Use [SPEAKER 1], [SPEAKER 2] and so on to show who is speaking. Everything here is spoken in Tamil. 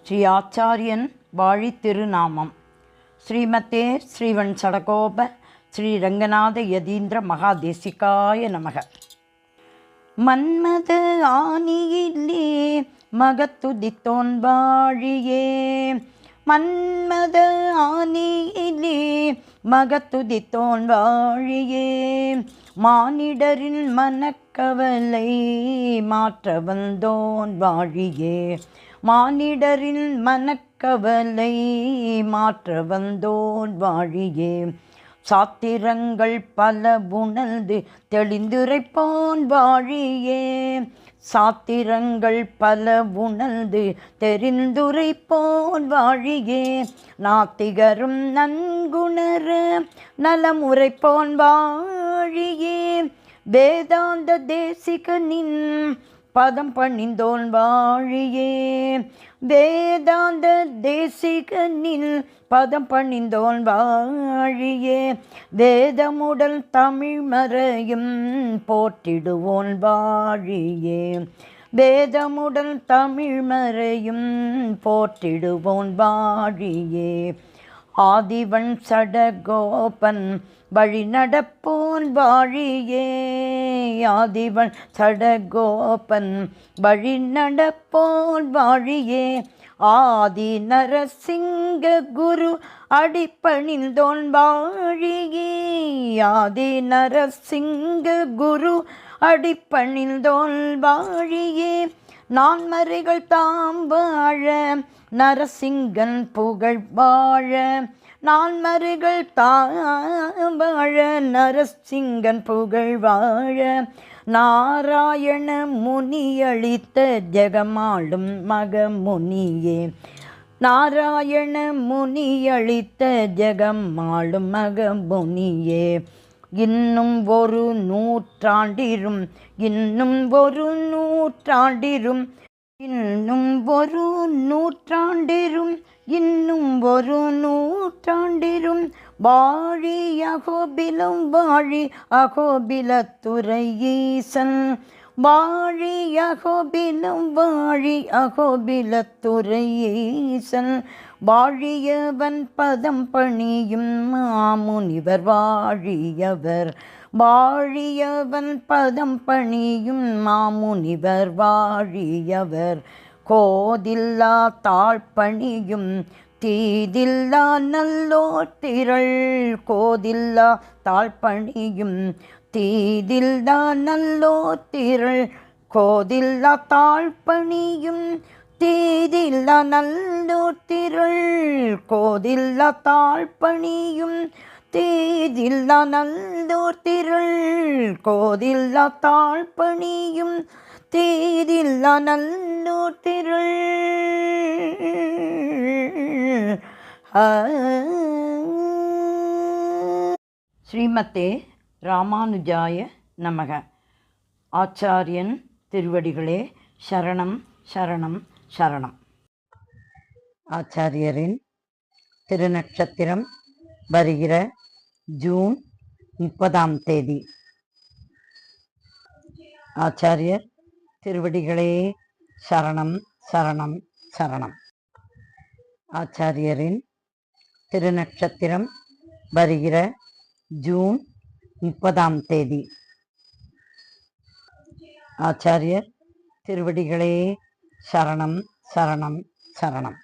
[SPEAKER 1] ஸ்ரீ ஆச்சாரியன் வாழி திருநாமம். ஸ்ரீமதே ஸ்ரீவன் சடகோப ஸ்ரீ ரங்கநாத யதீந்திர மகாதேசிகாய நமக. மன்மத ஆணியிலே மகத்துதித்தோன் வாழியே, மன்மத ஆணியிலே மகத்துதித்தோன் வாழியே, மானிடரின் மனக்கவலை மாற்ற வந்தோன் வாழியே, மானிடரின் மனக்கவலை மாற்ற வந்தோன் வாழியே, சாத்திரங்கள் பல உணர்ந்து தெளிந்துரைப்போன் வாழியே, சாத்திரங்கள் பல உணர்ந்து தெரிந்துரைப்போன் வாழியே, நாத்திகரும் நன்குணர நலம் உரைப்போன் வாழியே, வேதாந்த தேசிகனின் பதம் பணிந்தோன் வாழியே, வேதாந்த தேசிகனில் பதம் பணிந்தோன் வாழியே, வேதமுடல் தமிழ் மறையும் போற்றிடுவோன் வாழியே, வேதமுடல் தமிழ் மறையும் போற்றிடுவோன் வாழியே, ஆதிவன் சடகோபன் வழி நடப்போன் வாழியே, ஆதிவன் சடகோபன் வழி நடப்போன் வாழியே, ஆதி நரசிங்க குரு அடிப்பணிந்தோன் வாழியே, ஆதி நரசிங்க குரு அடிப்பணிந்தோன் வாழியே, நான்மறைகள் தாம் வாழ நரசிங்கன் புகழ் வாழ, நான்மறைகள் தாம் வாழ நரசிங்கன் புகழ் வாழ, நாராயண முனியளித்த ஜெகமாளும் மகமுனியே, நாராயண முனியளித்த ஜெகமாளும் மகமுனியே, இன்னும் ஒரு நூற்றாண்டிரும் இன்னும் ஒரு நூற்றாண்டிரும் இன்னும் ஒரு நூற்றாண்டிரும் இன்னும் ஒரு நூற்றாண்டிரும் வாழி அகோபிலம் வாழி அகோபிலத்துறை ஈசன், வாழி அகோபிலம் வாழி அகோபிலத்துறை ஈசன், வாழியவன் பதம் பணியும் மாமுனிவர் வாழியவர், வாழியவன் பதம் பணியும் மாமுனிவர் வாழியவர், கோதில்லா தாழ்பணியும் தீதில்லா நல்லோர் திரள், கோதில்லா தாழ்பணியும் தீதில்லா நல்லோர் திரள், கோதில்லா தாழ்பணியும் தீதில்லா நல்லோர் திரள், கோதில்லா தாழ்பணியும் தீதில்லா நல்லோர் திரள், கோதில்லா தாழ்பணியும் தீதில்லா நல்லோர் திரள். ஸ்ரீமதே ராமானுஜாய நமக. ஆச்சாரியன் திருவடிகளே சரணம் சரணம் சரணம். ஆச்சாரியரின் திருநட்சத்திரம் வருகிற ஜூன் 30 ஆச்சாரியர் திருவடிகளே சரணம் சரணம் சரணம். ஆச்சாரியரின் திருநட்சத்திரம் வருகிற ஜூன் 30 ஆச்சாரியர் திருவடிகளே சரணம் சரணம் சரணம்.